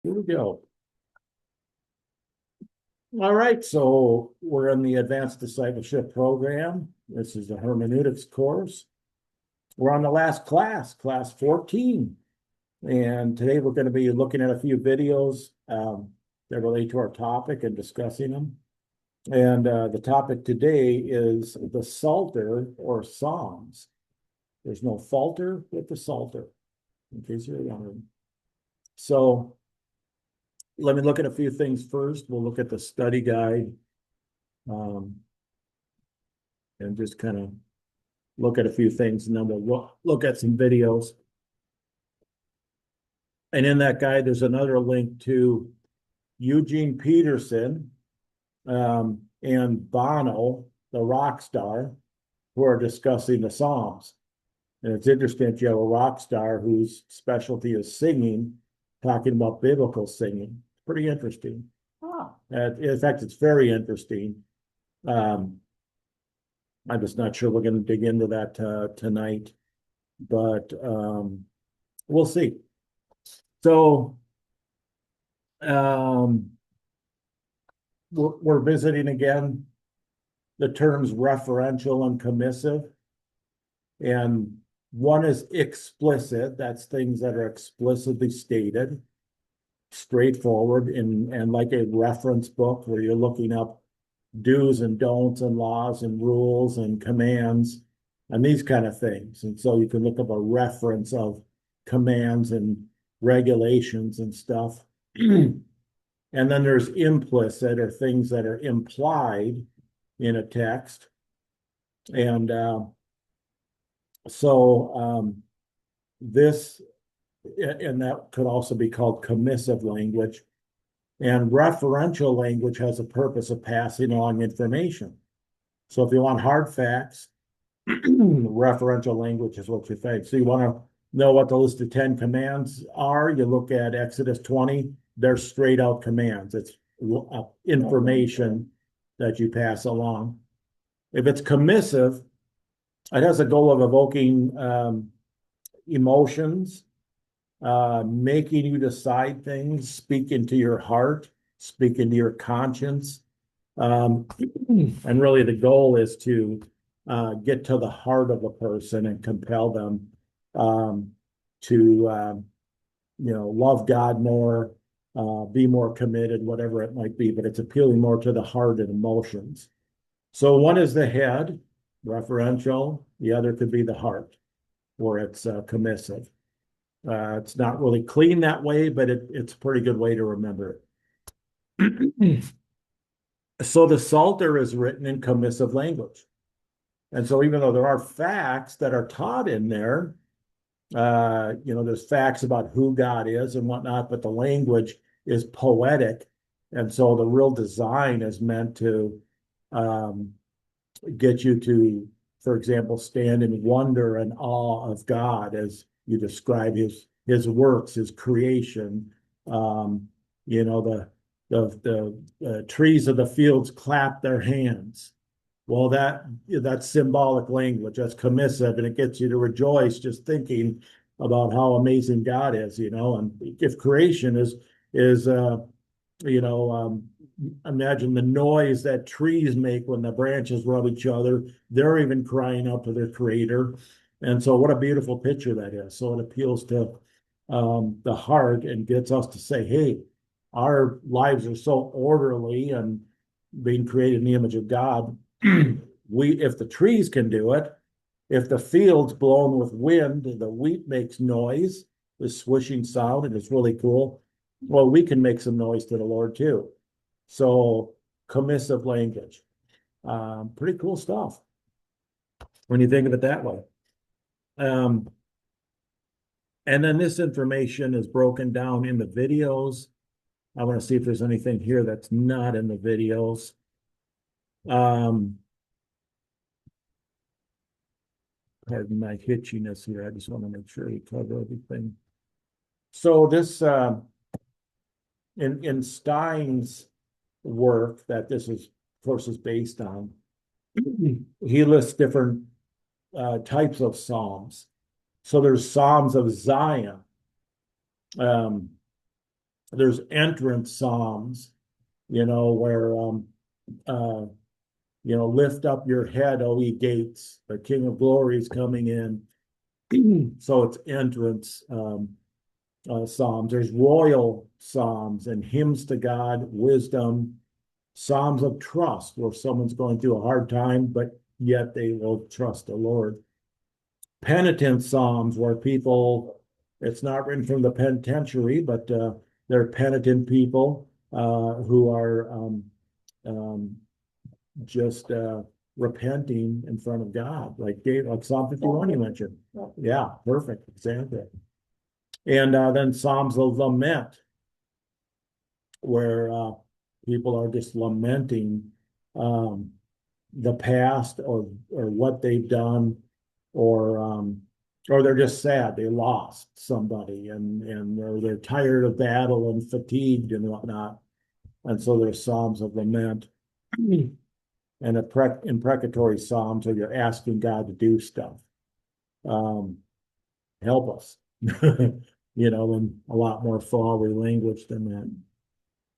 Here we go. All right, so we're in the Advanced Discipleship Program. This is the Hermeneutics course. We're on the last class, class 14. And today we're going to be looking at a few videos that relate to our topic and discussing them. And the topic today is the Psalter or Psalms. There's no falter with the Psalter, in case you're wondering. So let me look at a few things first. We'll look at the study guide and just kind of look at a few things, and then we'll look at some videos. And in that guide, there's another link to Eugene Peterson and Bono, the rock star, who are discussing the Psalms. And it's interesting that you have a rock star whose specialty is singing, talking about biblical singing. Pretty interesting. In fact, it's very interesting. I'm just not sure we're going to dig into that tonight, but we'll see. So we're visiting again the terms referential and commissive. And one is explicit. That's things that are explicitly stated, straightforward, and like a reference book where you're looking up do's and don'ts and laws and rules and commands and these kind of things. And so you can look up a reference of commands and regulations and stuff. And then there's implicit, or things that are implied in a text. And this, and that could also be called commissive language. And referential language has a purpose of passing along information. So if you want hard facts, referential language is what you think. So you want to know what the list of 10 commands are, you look at Exodus 20, they're straight out commands. It's information that you pass along. If it's commissive, it has a goal of evoking emotions, making you decide things, speak into your heart, speak into your conscience. And really the goal is to get to the heart of a person and compel them to love God more, be more committed, whatever it might be, but it's appealing more to the heart and emotions. So one is the head, referential, the other could be the heart, where it's commissive. It's not really clean that way, but it's a pretty good way to remember it. So the Psalter is written in commissive language. And so even though there are facts that are taught in there, there's facts about who God is and whatnot, but the language is poetic. And so the real design is meant to get you to, for example, stand in wonder and awe of God as you describe his works, his creation. The trees of the fields clap their hands. Well, that's symbolic language. That's commissive, and it gets you to rejoice just thinking about how amazing God is. And if creation is imagine the noise that trees make when the branches rub each other. They're even crying out to their creator. And so what a beautiful picture that is. So it appeals to the heart and gets us to say, hey, our lives are so orderly and being created in the image of God. If the trees can do it, if the field's blown with wind, the wheat makes noise, the swishing sound, and it's really cool. Well, we can make some noise to the Lord too. So commissive language, pretty cool stuff when you think of it that way. And then this information is broken down in the videos. I want to see if there's anything here that's not in the videos. Pardon my hitchiness here. I just want to make sure we cover everything. So this, in Stein's work that this is, of course, is based on, he lists different types of psalms. So there's Psalms of Zion. there's entrance psalms, where lift up your head, O ye gates, the King of Glory is coming in. So it's entrance psalms. There's royal psalms and hymns to God, wisdom, psalms of trust, where someone's going through a hard time, but yet they will trust the Lord. Penitent psalms, where people, it's not written from the penitentiary, but they're penitent people who are just repenting in front of God, like Psalm 51 you mentioned. Yeah, perfect example. And then Psalms of lament, where people are just lamenting the past or what they've done, or they're just sad they lost somebody, and or they're tired of battle and fatigued and whatnot. And so there's Psalms of lament. And imprecatory psalms are you're asking God to do stuff. Help us, in a lot more flowery language than that.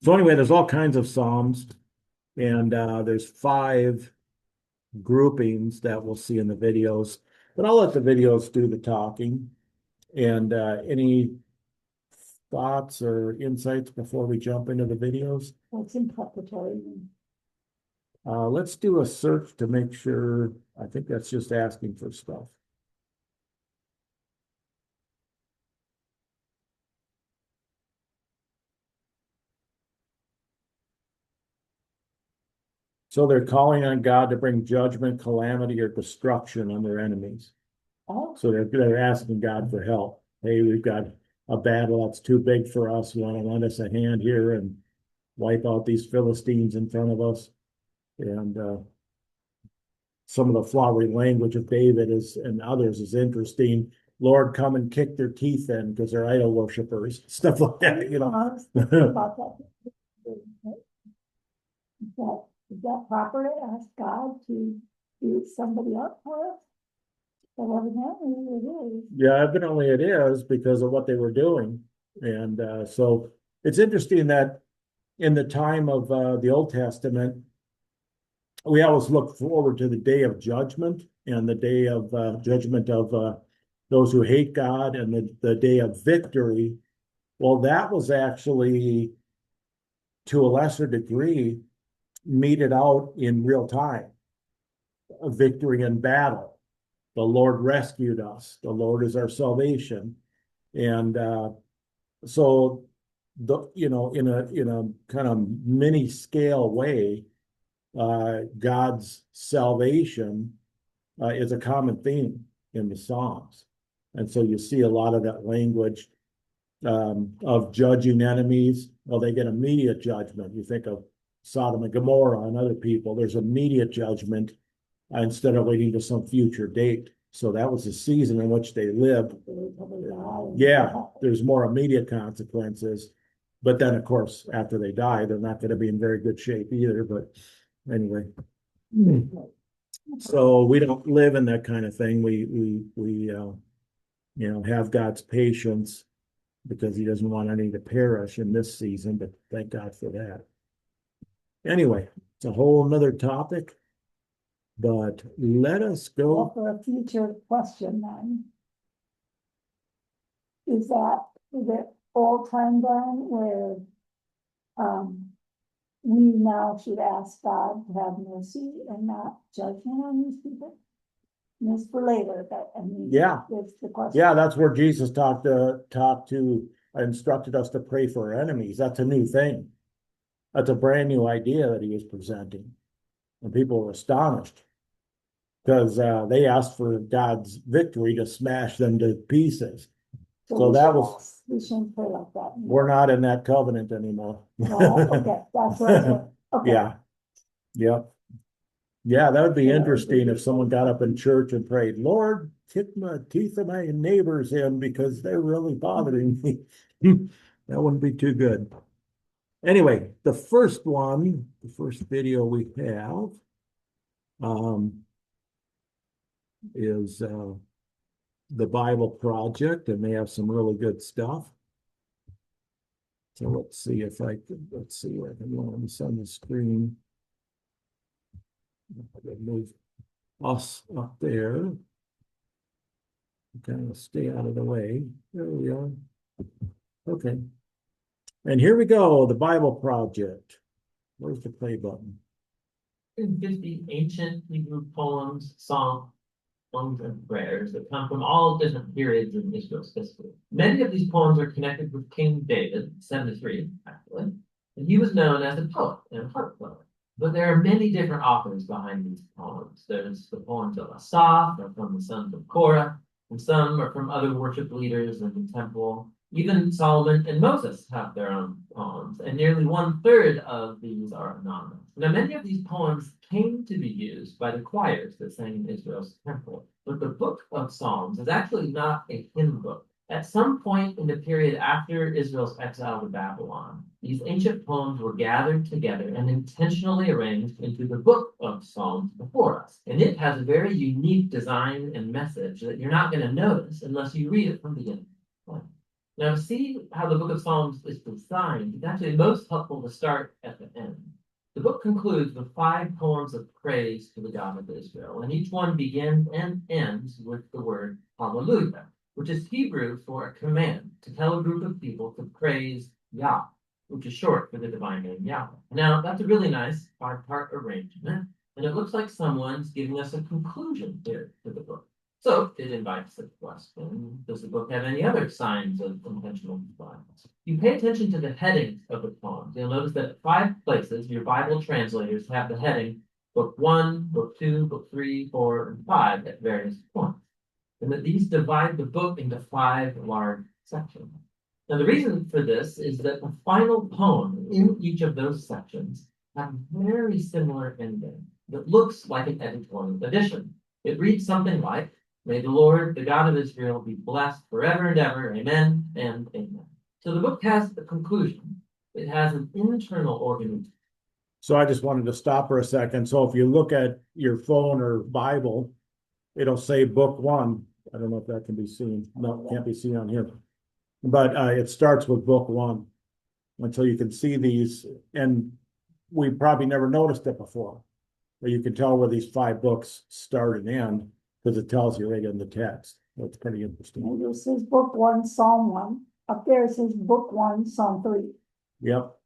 So anyway, there's all kinds of psalms, and there's 5 groupings that we'll see in the videos. But I'll let the videos do the talking. And any thoughts or insights before we jump into the videos? What's imprecatory? Let's do a search to make sure. I think that's just asking for stuff. So they're calling on God to bring judgment, calamity, or destruction on their enemies. Oh, So they're asking God for help. Hey, we've got a battle that's too big for us. You want to lend us a hand here and wipe out these Philistines in front of us? And some of the flowery language of David and others is interesting. Lord, come and kick their teeth in because they're idol worshipers, stuff like that, I was thinking about that. Is that proper to ask God to beat somebody up for us? But evidently it is. Yeah, evidently it is because of what they were doing. And so it's interesting that in the time of the Old Testament, we always look forward to the day of judgment and the day of judgment of those who hate God, and the day of victory. Well, that was actually, to a lesser degree, meted out in real time. A victory in battle. The Lord rescued us. The Lord is our salvation. And so, in a kind of mini scale way, God's salvation is a common theme in the Psalms. And so you see a lot of that language of judging enemies. Well, they get immediate judgment. You think of Sodom and Gomorrah and other people, there's immediate judgment instead of waiting to some future date. So that was the season in which they lived. Yeah, there's more immediate consequences. But then, of course, after they die, they're not going to be in very good shape either. But anyway, so we don't live in that kind of thing. We have God's patience because he doesn't want any to perish in this season, but thank God for that. Anyway, it's a whole nother topic, but let us go. Well, for a future question then, is it all time then where we now should ask God to have mercy and not judgment on these people? And this for later, but I mean, Yeah. It's the question. Yeah, that's where Jesus instructed us to pray for our enemies. That's a new thing. That's a brand new idea that he was presenting. And people were astonished because they asked for God's victory to smash them to pieces. So that was, we shouldn't pray like that. We're not in that covenant anymore. Okay, that's right. Okay. Yeah. Yep. Yeah, that would be interesting if someone got up in church and prayed, Lord, kick my teeth of my neighbors in because they're really bothering me. That wouldn't be too good. Anyway, the first video we have is the Bible Project, and they have some really good stuff. So let's see if I can, let's see if I can go on the screen. I'm gonna move us up there. Kind of stay out of the way. There we are. Okay. And here we go, the Bible Project. Where's the play button? 50 ancient Hebrew poems, songs, and prayers that come from all different periods in Israel's history. Many of these poems are connected with King David, 73 actually, and he was known as a poet and a harp player. But there are many different authors behind these poems. There's the poems of Asaph, or from the sons of Korah, and some are from other worship leaders in the temple. Even Solomon and Moses have their own poems, and nearly 1/3 of these are anonymous. Now, many of these poems came to be used by the choirs that sang in Israel's temple, but the Book of Psalms is actually not a hymn book. At some point in the period after Israel's exile to Babylon, these ancient poems were gathered together and intentionally arranged into the Book of Psalms before us. And it has a very unique design and message that you're not going to notice unless you read it from beginning to end. Now, to see how the Book of Psalms is designed, it's actually most helpful to start at the end. The book concludes with 5 poems of praise to the God of Israel, and each one begins and ends with the word hallelujah, which is Hebrew for a command to tell a group of people to praise Yah, which is short for the divine name Yahweh. Now, that's a really nice 5-part arrangement, and it looks like someone's giving us a conclusion here to the book. So it invites the question, does the book have any other signs of intentional design? If you pay attention to the headings of the poems, you'll notice that at 5 places, your Bible translators have the heading Book 1, Book 2, Book 3, 4, and 5 at various points. And that these divide the book into 5 large sections. Now, the reason for this is that the final poem in each of those sections have very similar ending that looks like an editorial edition. It reads something like, "May the Lord, the God of Israel, be blessed forever and ever. Amen and amen." So the book has a conclusion. It has an internal organization. So I just wanted to stop for a second. So if you look at your phone or Bible, it'll say book 1. I don't know if that can be seen. No, can't be seen on here. But it starts with book 1. And so you can see these, and we probably never noticed it before. But you can tell where these 5 books start and end because it tells you right in the text. That's pretty interesting. And this is book 1, Psalm 1. Up there it says book 1, Psalm 3. Yep.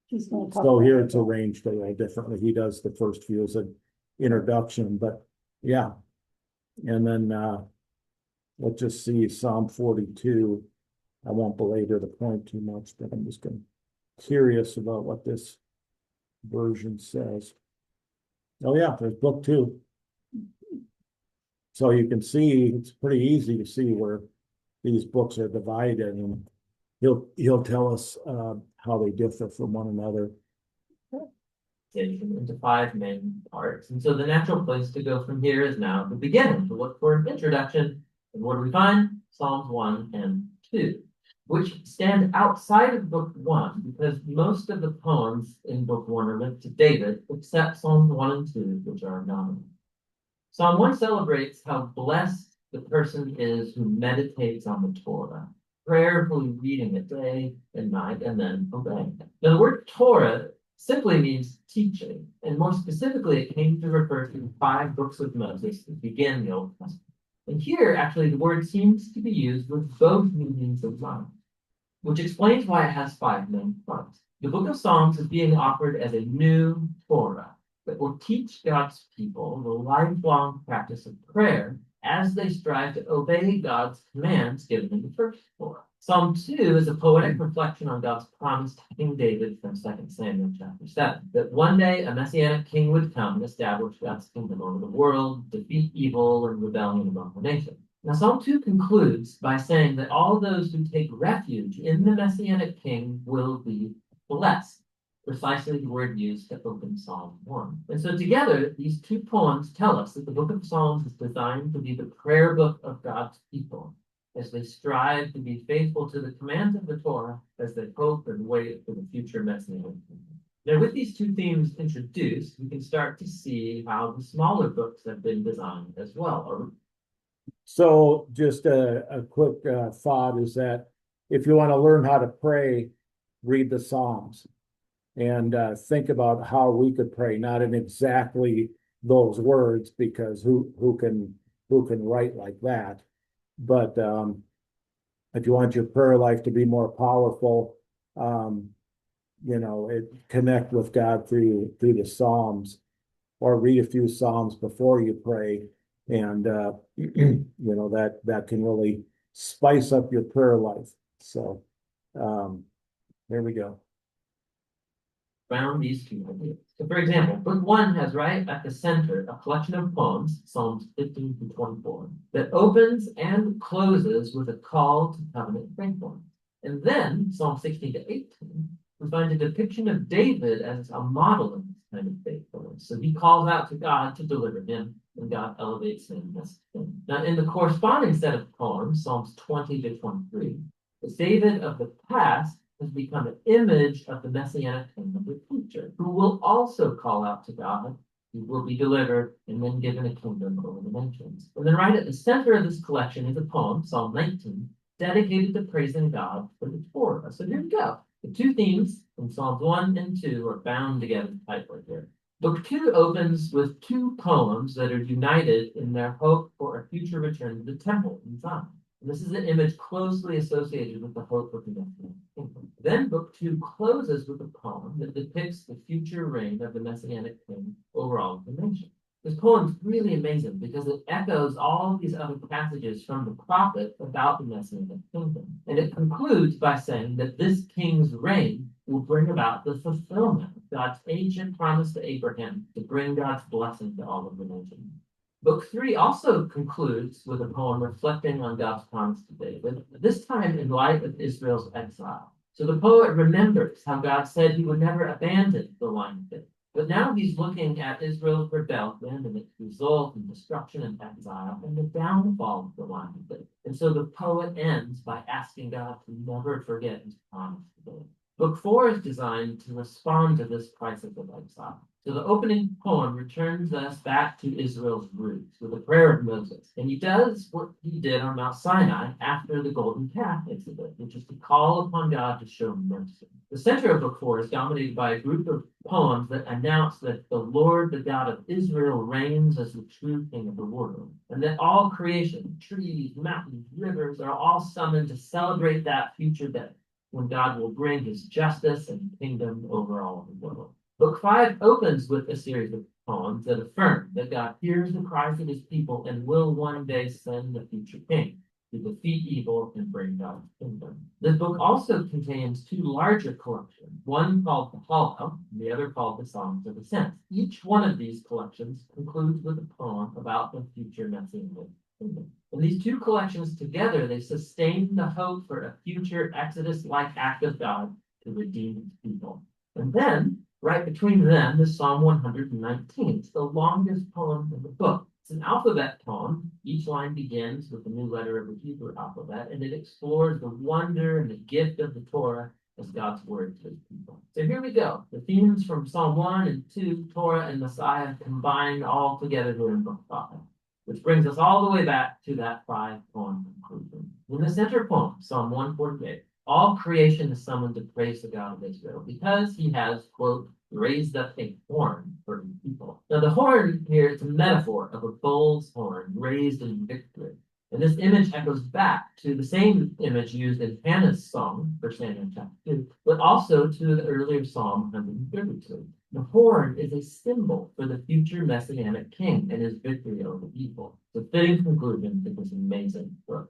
She's gonna talk So about here it. it's arranged a little differently. He does the first few as an introduction, but yeah. And then let's just see Psalm 42. I won't belabor the point too much, but I'm just curious about what this version says. Oh yeah, there's book 2. So you can see it's pretty easy to see where these books are divided, and he'll tell us how they differ from one another. Into 5 main parts. And so the natural place to go from here is now the beginning, to look for an introduction. And what do we find? Psalms 1 and 2, which stand outside of book 1 because most of the poems in book 1 are linked to David, except Psalms 1 and 2, which are anonymous. Psalm 1 celebrates how blessed the person is who meditates on the Torah, prayerfully reading it day and night, and then obeying it. Now, the word Torah simply means teaching, and more specifically, it came to refer to the 5 books of Moses that begin the Old Testament. And here, actually, the word seems to be used with both meanings in mind, which explains why it has 5 main parts. The book of Psalms is being offered as a new Torah that will teach God's people the lifelong practice of prayer as they strive to obey God's commands given in the first Torah. Psalm 2 is a poetic reflection on God's promise to King David from 2 Samuel chapter 7, that one day a messianic king would come and establish God's kingdom over the world, defeat evil and rebellion among the nations. Now, Psalm 2 concludes by saying that all those who take refuge in the messianic king will be blessed. Precisely the word used to open Psalm 1. And so together, these 2 poems tell us that the book of Psalms is designed to be the prayer book of God's people as they strive to be faithful to the commands of the Torah, as they hope and wait for the future messianic kingdom. Now, with these 2 themes introduced, we can start to see how the smaller books have been designed as well. So just a quick thought is that if you want to learn how to pray, read the Psalms and think about how we could pray, not in exactly those words, because who can write like that? But if you want your prayer life to be more powerful, connect with God through the Psalms, or read a few Psalms before you pray, and that can really spice up your prayer life. So there we go. Found these two ideas. So for example, book one has right at the center a collection of poems, Psalms 15 to 24, that opens and closes with a call to covenant faithfulness. And then Psalm 16 to 18, we find a depiction of David as a model of this kind of faithfulness. So he calls out to God to deliver him, and God elevates him as him. Now, in the corresponding set of poems, Psalms 20 to 23, the David of the past has become an image of the messianic king of the future, who will also call out to God, who will be delivered, and then given a kingdom over the nations. And then right at the center of this collection is a poem, Psalm 19, dedicated to praising God for the Torah. So here we go. The two themes from Psalms 1 and 2 are bound together tightly here. Book 2 opens with two poems that are united in their hope for a future return to the temple in Zion. And this is an image closely associated with the hope of the Messianic kingdom. Then book 2 closes with a poem that depicts the future reign of the Messianic king over all of the nation. This poem is really amazing because it echoes all these other passages from the prophet about the Messianic kingdom. And it concludes by saying that this king's reign will bring about the fulfillment of God's ancient promise to Abraham to bring God's blessing to all of the nations. Book 3 also concludes with a poem reflecting on God's promise to David, this time in light of Israel's exile. So the poet remembers how God said he would never abandon the line of David. But now he's looking at Israel's rebellion and its result in destruction and exile and the downfall of the line of David. And so the poet ends by asking God to never forget his promise to David. Book 4 is designed to respond to this crisis of exile. So the opening poem returns us back to Israel's roots with a prayer of Moses. And he does what he did on Mount Sinai after the golden calf incident, which is to call upon God to show mercy. The center of book 4 is dominated by a group of poems that announce that the Lord, the God of Israel, reigns as the true king of the world. And that all creation, trees, mountains, rivers, are all summoned to celebrate that future day when God will bring his justice and kingdom over all of the world. Book 5 opens with a series of poems that affirm that God hears the cries of his people and will one day send the future king to defeat evil and bring God's kingdom. This book also contains two larger collections, one called the Hollow, and the other called the Songs of Ascent. Each one of these collections concludes with a poem about the future Messianic kingdom. And these two collections together, they sustain the hope for a future Exodus-like act of God to redeem his people. And then, right between them is Psalm 119. It's the longest poem in the book. It's an alphabet poem. Each line begins with a new letter of the Hebrew alphabet, and it explores the wonder and the gift of the Torah as God's word to his people. So here we go. The themes from Psalm 1 and 2, Torah and Messiah, combined all together here in Book 5, which brings us all the way back to that 5-poem conclusion. In the center poem, Psalm 148, all creation is summoned to praise the God of Israel because he has, quote, raised up a horn for his people. Now, the horn here is a metaphor of a bull's horn raised in victory. And this image echoes back to the same image used in Hannah's song, 1 Samuel chapter 2, but also to the earlier Psalm 132. The horn is a symbol for the future Messianic king and his victory over evil. It's a fitting conclusion to this amazing book.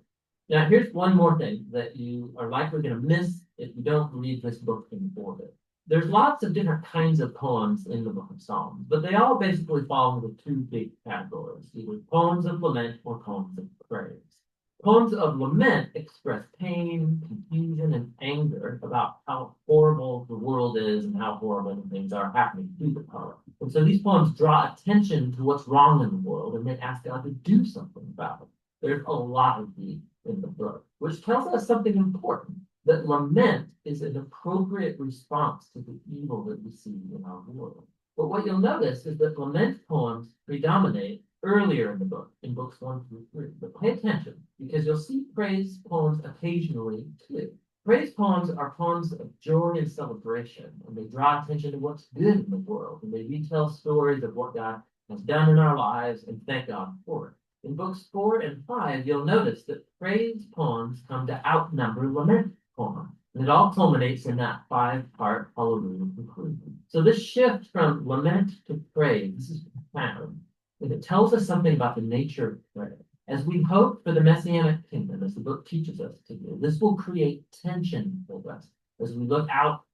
Now, here's one more thing that you are likely going to miss if you don't read this book in order. There's lots of different kinds of poems in the book of Psalms, but they all basically fall into two big categories, either poems of lament or poems of praise. Poems of lament express pain, confusion, and anger about how horrible the world is and how horrible the things are happening to the poet. And so these poems draw attention to what's wrong in the world, and they ask God to do something about it. There's a lot of these in the book, which tells us something important, that lament is an appropriate response to the evil that we see in our world. But what you'll notice is that lament poems predominate earlier in the book, in books 1 through 3. But pay attention, because you'll see praise poems occasionally too. Praise poems are poems of joy and celebration, and they draw attention to what's good in the world, and they retell stories of what God has done in our lives and thank God for it. In books 4 and 5, you'll notice that praise poems come to outnumber lament poems. And it all culminates in that 5-part Hallelujah conclusion. So this shift from lament to praise, this is profound. And it tells us something about the nature of prayer. As we hope for the Messianic kingdom, as the book teaches us to do, this will create tension for us as we look out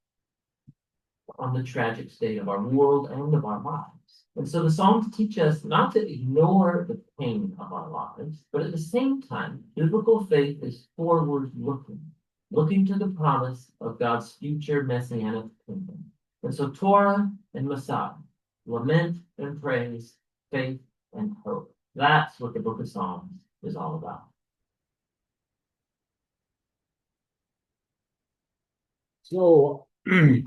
on the tragic state of our world and of our lives. And so the Psalms teach us not to ignore the pain of our lives, but at the same time, biblical faith is forward looking, looking to the promise of God's future Messianic kingdom. And so Torah and Messiah, lament and praise, faith and hope. That's what the book of Psalms is all about. So, who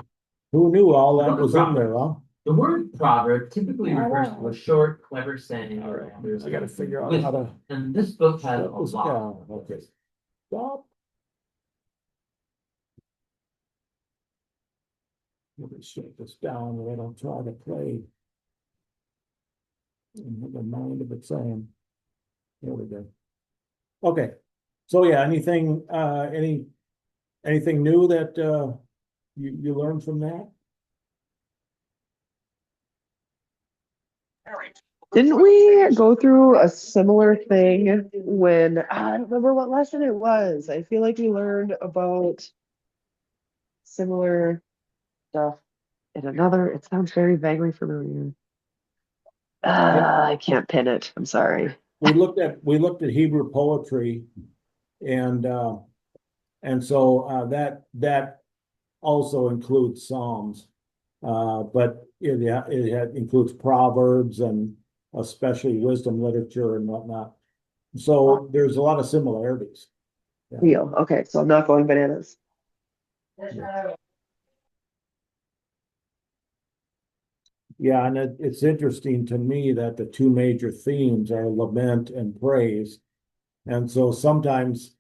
knew all that was in there, huh? The word proverb typically I refers know. to a short, clever saying. All right, There's I gotta figure out with- how to. And this book has a shut this lot. down. Okay. Stop. Let me shut this down and I don't try to play. And have a mind of its own. There we go. Okay, so yeah, anything, anything new that, you learned from that? Didn't we go through a similar thing when I don't remember what lesson it was? I feel like we learned about similar stuff in another. It sounds very vaguely familiar. I can't pin it. I'm sorry. We looked at Hebrew poetry and so that also includes Psalms. But it includes Proverbs and especially wisdom literature and whatnot. So there's a lot of similarities. Deal. Okay, so I'm not going bananas. Yeah, and it's interesting to me that the two major themes are lament and praise. And so sometimes,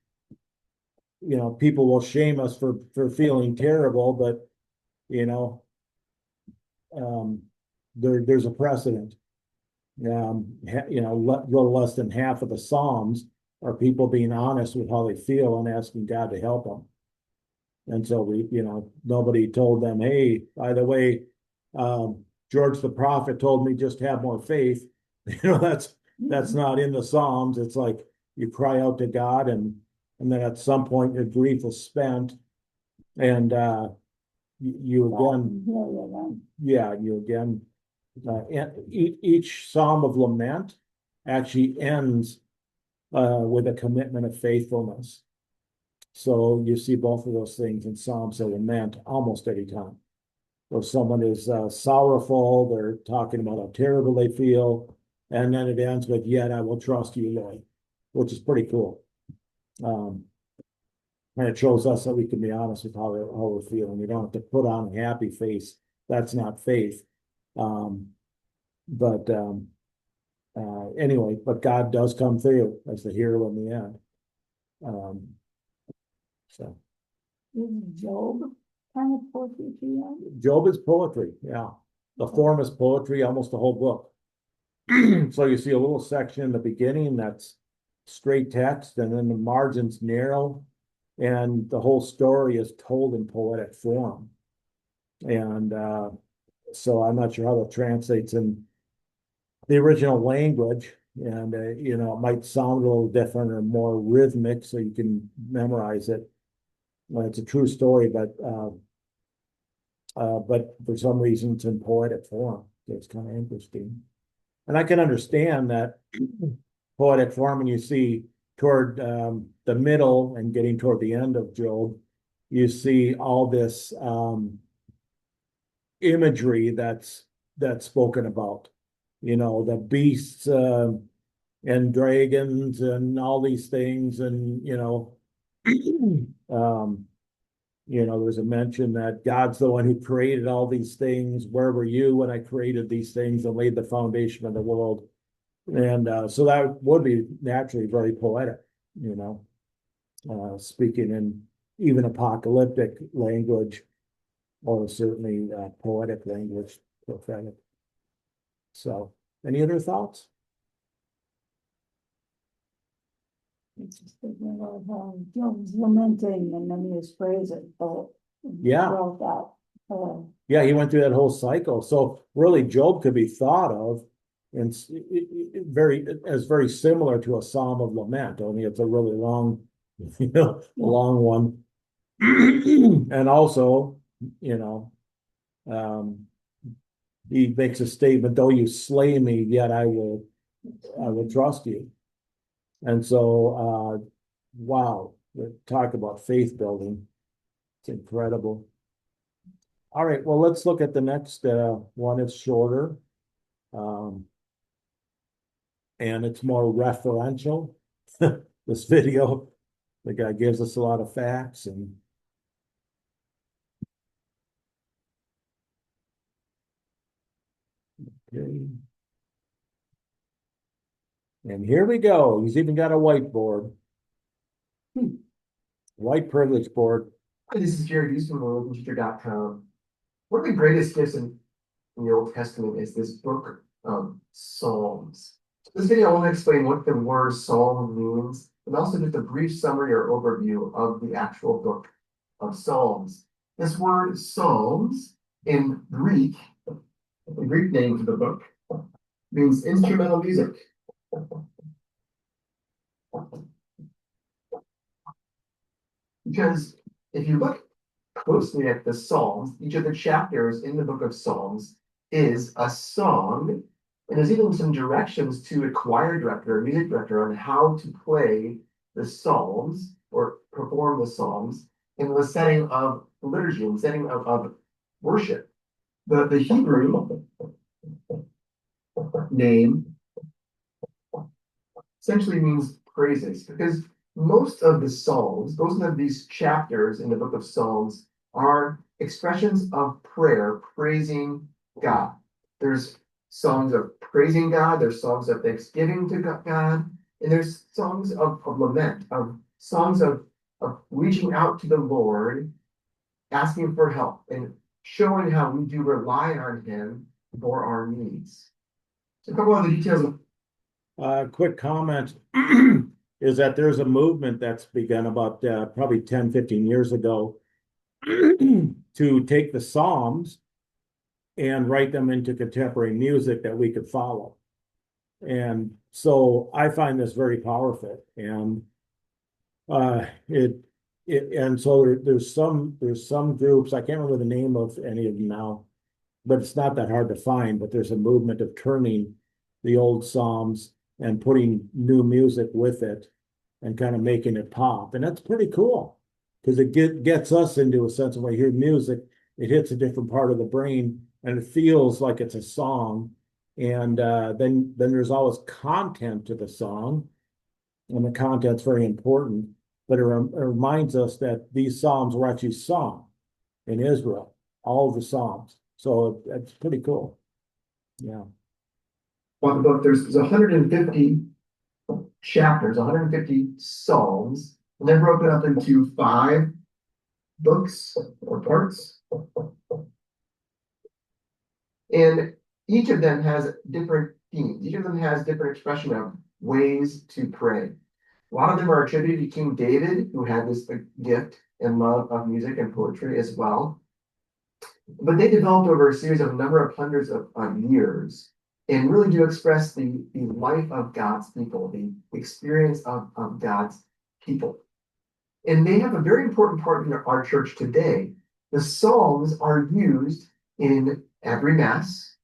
people will shame us for feeling terrible, but there's a precedent. Little less than half of the Psalms are people being honest with how they feel and asking God to help them. And so nobody told them, hey, by the way, George the prophet told me just have more faith. That's not in the Psalms. It's like you cry out to God and then at some point your grief is spent and you again, each Psalm of lament actually ends with a commitment of faithfulness. So you see both of those things in Psalms of lament almost every time. Or someone is sorrowful, they're talking about how terrible they feel, and then it ends with, yet I will trust you, Lord, which is pretty cool. And it shows us that we can be honest with how we're feeling. We don't have to put on a happy face. That's not faith. Anyway, but God does come through as the hero in the end. So Is Job kind of poetry to you? Job is poetry, yeah. The form is poetry, almost the whole book. So you see a little section in the beginning that's straight text, and then the margins narrow, and the whole story is told in poetic form. And so I'm not sure how that translates in the original language, and it might sound a little different or more rhythmic, so you can memorize it. Well, it's a true story, but for some reason it's in poetic form. So it's kind of interesting. And I can understand that poetic form when you see toward the middle and getting toward the end of Job, you see all this imagery that's spoken about, the beasts and dragons and all these things, and there's a mention that God's the one who created all these things. Where were you when I created these things and laid the foundation of the world? And so that would be naturally very poetic, speaking in even apocalyptic language, or certainly poetic language, prophetic. So, any other thoughts? It's just thinking about how Job's lamenting and then he was praising, but. Yeah. Wrote that, Yeah, he went through that whole cycle. So really, Job could be thought of in very similar to a psalm of lament, only it's a really long, long one. And also, he makes a statement, though you slay me, yet I will trust you. And so, wow, talk about faith building. It's incredible. All right, well, let's look at the next one. It's shorter. And it's more referential. This video, the guy gives us a lot of facts and okay. And here we go. He's even got a whiteboard. White privilege board. Hi, this is Jared Hughes from ReligionsTeacher.com. One of the greatest gifts in the Old Testament is this book of Psalms. This video, I want to explain what the word Psalm means, and also just a brief summary or overview of the actual book of Psalms. This word Psalms in Greek, the Greek name for the book, means instrumental music. Because if you look closely at the Psalms, each of the chapters in the book of Psalms is a song, and there's even some directions to a choir director, a music director, on how to play the Psalms or perform the Psalms in the setting of liturgy, in the setting of worship. The Hebrew name essentially means praises, because most of the Psalms, most of these chapters in the book of Psalms are expressions of prayer, praising God. There's songs of praising God, there's songs of thanksgiving to God, and there's songs of lament, of songs of reaching out to the Lord, asking for help, and showing how we do rely on Him for our needs. So a couple of the details of Quick comment is that there's a movement that's begun about probably 10, 15 years ago to take the Psalms and write them into contemporary music that we could follow. And so I find this very powerful. And so there's some groups, I can't remember the name of any of them now, but it's not that hard to find, but there's a movement of turning the old Psalms and putting new music with it and kind of making it pop. And that's pretty cool because it gets us into a sense of when I hear music, it hits a different part of the brain and it feels like it's a song. And then there's always content to the song, and the content's very important, but it reminds us that these Psalms were actually sung in Israel, all of the Psalms. So it's pretty cool. Yeah. on the book, there's 150 chapters, 150 Psalms, and they're broken up into 5 books or parts. And each of them has different themes. Each of them has different expression of ways to pray. A lot of them are attributed to King David, who had this gift and love of music and poetry as well. But they developed over a series of a number of hundreds of years and really do express the life of God's people, the experience of God's people. And they have a very important part in our church today. The Psalms are used in every Mass,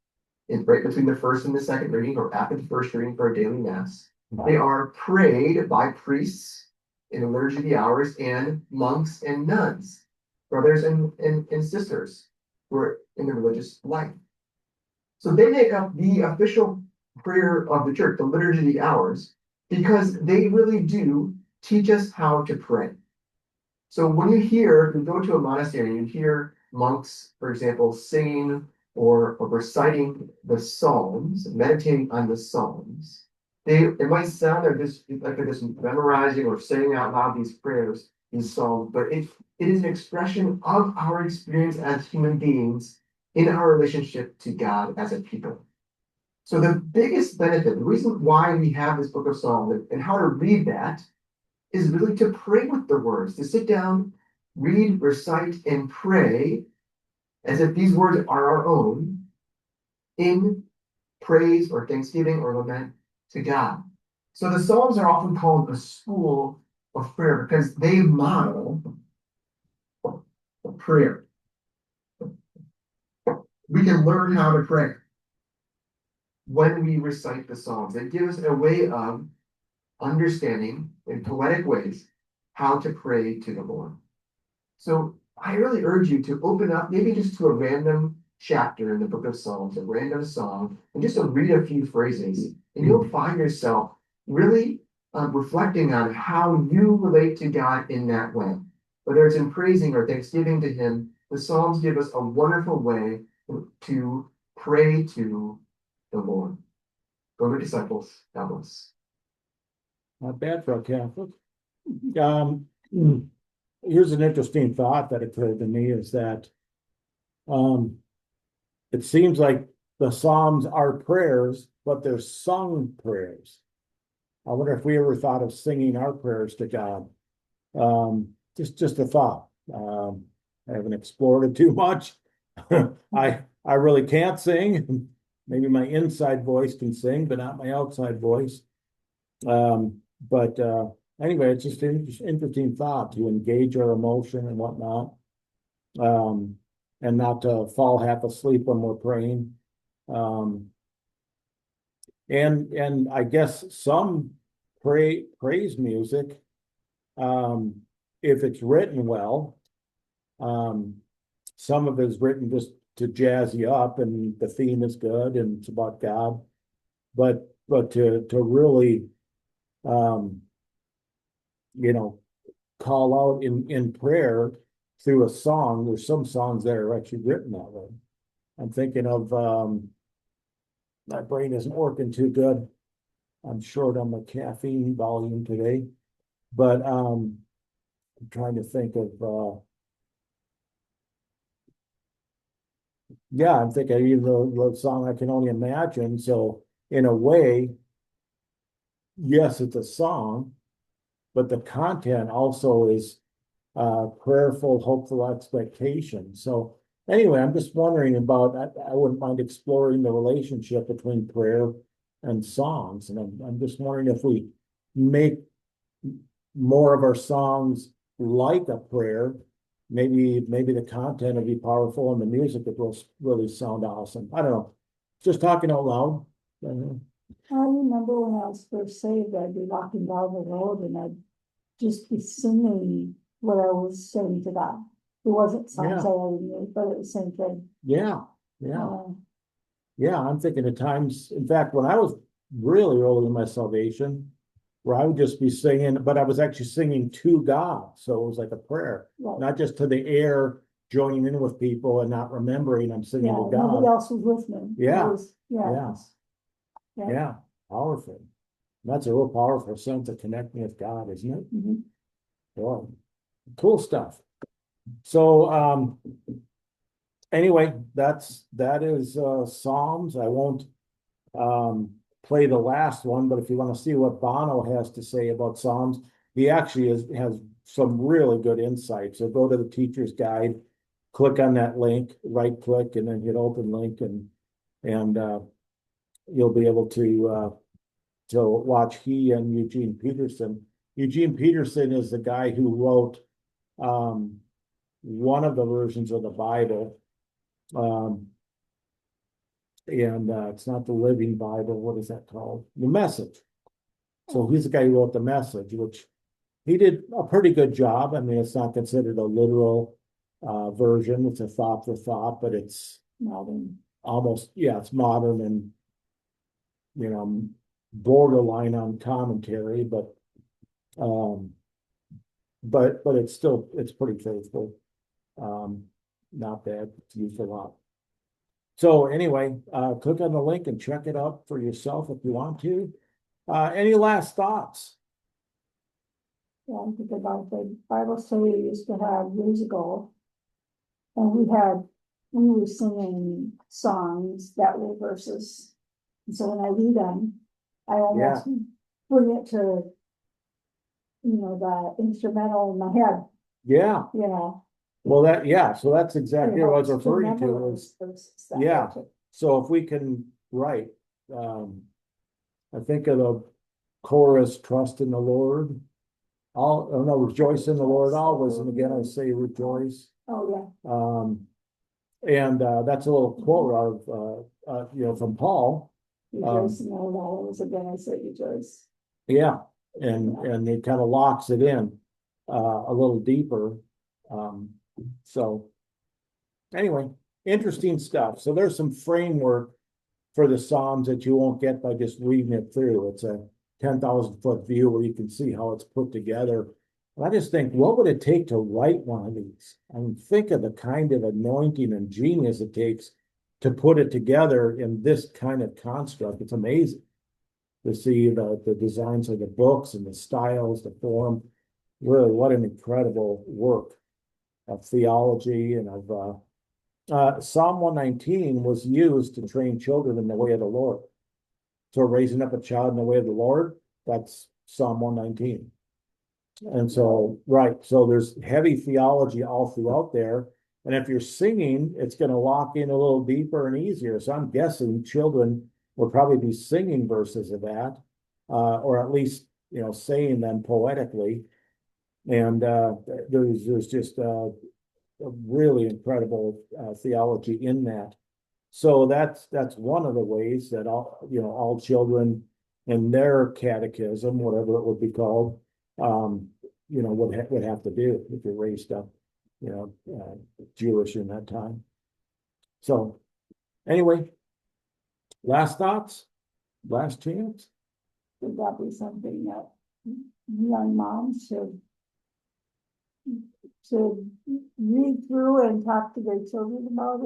right between the first and the second reading, or after the first reading for a daily Mass. They are prayed by priests in the Liturgy of the Hours and monks and nuns, brothers and sisters who are in the religious life. So they make up the official prayer of the church, the Liturgy of the Hours, because they really do teach us how to pray. So when you go to a monastery and you hear monks, for example, singing or reciting the Psalms, meditating on the Psalms, it might sound like they're just memorizing or saying out loud these prayers, these songs, but it is an expression of our experience as human beings in our relationship to God as a people. So the biggest benefit, the reason why we have this book of Psalms and how to read that is really to pray with the words, to sit down, read, recite, and pray as if these words are our own in praise or thanksgiving or lament to God. So the Psalms are often called a school of prayer because they model prayer. We can learn how to pray when we recite the Psalms. They give us a way of understanding in poetic ways how to pray to the Lord. So I really urge you to open up maybe just to a random chapter in the book of Psalms, a random song, and just to read a few phrases, and you'll find yourself really reflecting on how you relate to God in that way. Whether it's in praising or thanksgiving to Him, the Psalms give us a wonderful way to pray to the Lord. Go to disciples. God bless. Not bad for a Catholic. Here's an interesting thought that occurred to me is that it seems like the Psalms are prayers, but they're sung prayers. I wonder if we ever thought of singing our prayers to God. Just a thought. I haven't explored it too much. I really can't sing. Maybe my inside voice can sing, but not my outside voice. But anyway, it's just an interesting thought to engage our emotion and whatnot, and not to fall half asleep when we're praying. And I guess some praise music, if it's written well, some of it is written just to jazz you up, and the theme is good and it's about God, but to really call out in prayer through a song. There's some songs that are actually written that way. I'm thinking of my brain isn't working too good. I'm short on the caffeine volume today, but I'm trying to think of I'm thinking of the song I Can Only Imagine. So in a way, yes, it's a song, but the content also is prayerful, hopeful expectation. So anyway, I'm just wondering about, I wouldn't mind exploring the relationship between prayer and songs. And I'm just wondering if we make more of our songs like a prayer, maybe the content would be powerful and the music would really sound awesome. I don't know. Just talking out loud. I remember when I was first saved, I'd be walking down the road and I'd just be singing what I was saying to God. It wasn't songs I already knew, but it was the same thing. Yeah. I'm thinking of times, in fact, when I was really early in my salvation, where I would just be singing, but I was actually singing to God. So it was like a prayer, not just to the air, joining in with people and not remembering I'm singing to God. Nobody else was listening. Yeah, powerful. That's a real powerful sense of connecting with God, isn't it? Mm-hmm. Well, cool stuff. So anyway, that is Psalms. I won't play the last one, but if you want to see what Bono has to say about Psalms, he actually has some really good insight. So go to the teacher's guide, click on that link, right click, and then hit open link, and you'll be able to watch he and Eugene Peterson. Eugene Peterson is the guy who wrote one of the versions of the Bible. And it's not the Living Bible. What is that called? The Message. So he's the guy who wrote the Message, which he did a pretty good job. I mean, it's not considered a literal version. It's a thought for thought, but it's modern. Almost, it's modern and borderline on commentary, but it's pretty faithful. Not bad. It's used a lot. So anyway, click on the link and check it out for yourself if you want to. Any last thoughts? Yeah, I think about the Bible study we used to have years ago. And we were singing songs that were verses. And so when I read them, I almost bring it to, the instrumental in my head, Yeah, well, so that's exactly what I was referring to was, yeah. So if we can, right, I think of the chorus, trust in the Lord. Rejoice in the Lord always, and again, I say rejoice. Oh, And that's a little quote of, from Paul. yeah. Rejoice in the Lord always, again, I say rejoice. Yeah, and it kind of locks it in a little deeper. So anyway, interesting stuff. So there's some framework for the Psalms that you won't get by just reading it through. It's a 10,000-foot view where you can see how it's put together. And I just think, what would it take to write one of these? I mean, think of the kind of anointing and genius it takes to put it together in this kind of construct. It's amazing to see the designs of the books and the styles, the form. Really, what an incredible work of theology and of Psalm 119 was used to train children in the way of the Lord. So raising up a child in the way of the Lord, that's Psalm 119. And so, right, so there's heavy theology all throughout there. And if you're singing, it's going to lock in a little deeper and easier. So I'm guessing children will probably be singing verses of that, or at least, saying them poetically. And there's just a really incredible theology in that. So that's one of the ways that all children in their catechism, whatever it would be called, would have to do if you're raised up, Jewish in that time. So anyway, last thoughts, last chance. Would that be something that young moms should read through and talk to their children about?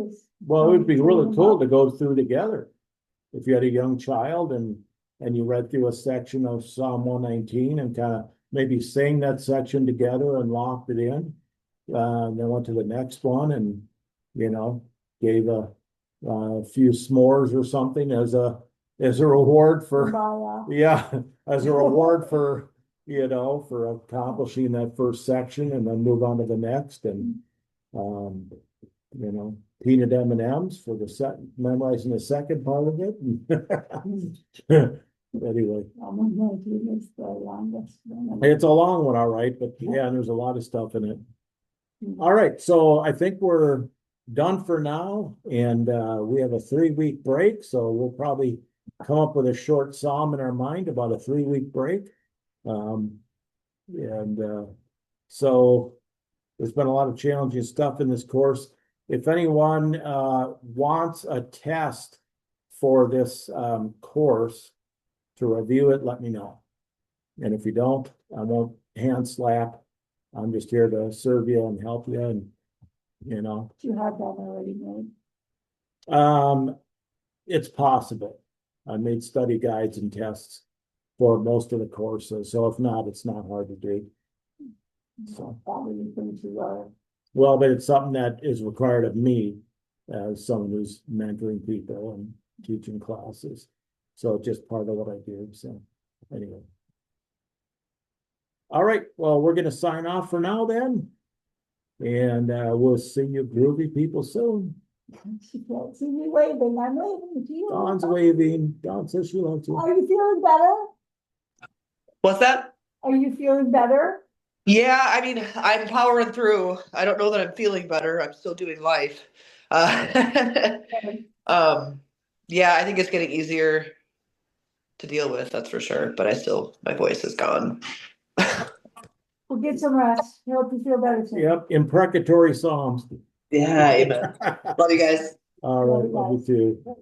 Well, it would be really cool to go through together. If you had a young child and you read through a section of Psalm 119 and kind of maybe sang that section together and locked it in, then went to the next one and, gave a few s'mores or something as a reward for, as a reward for, for accomplishing that first section and then move on to the next and, peanut M&Ms for memorizing the second part of it. Anyway, it's a long one, all right, but yeah, there's a lot of stuff in it. All right, so I think we're done for now, and we have a 3-week break, so we'll probably come up with a short psalm in our mind about a 3-week break. So there's been a lot of challenging stuff in this course. If anyone wants a test for this course to review it, let me know. And if you don't, I won't hand slap. I'm just here to serve you and help you. And, Do you have that already made? It's possible. I made study guides and tests for most of the courses. So if not, it's not hard to do. So, well, but it's something that is required of me as someone who's mentoring people and teaching classes. So it's just part of what I do. So anyway. All right. Well, we're going to sign off for now then. And we'll see you groovy people soon. She can't see me waving. I'm waving to you. Dawn's waving. Dawn says she loves you. Are you feeling better? What's that? Are you feeling better? Yeah, I mean, I'm powering through. I don't know that I'm feeling better. I'm still doing life. Yeah, I think it's getting easier to deal with, that's for sure. But my voice is gone. Well, get some rest. I hope you feel better soon. Yep, imprecatory psalms. Yeah, amen. Love you guys. All right, love you too.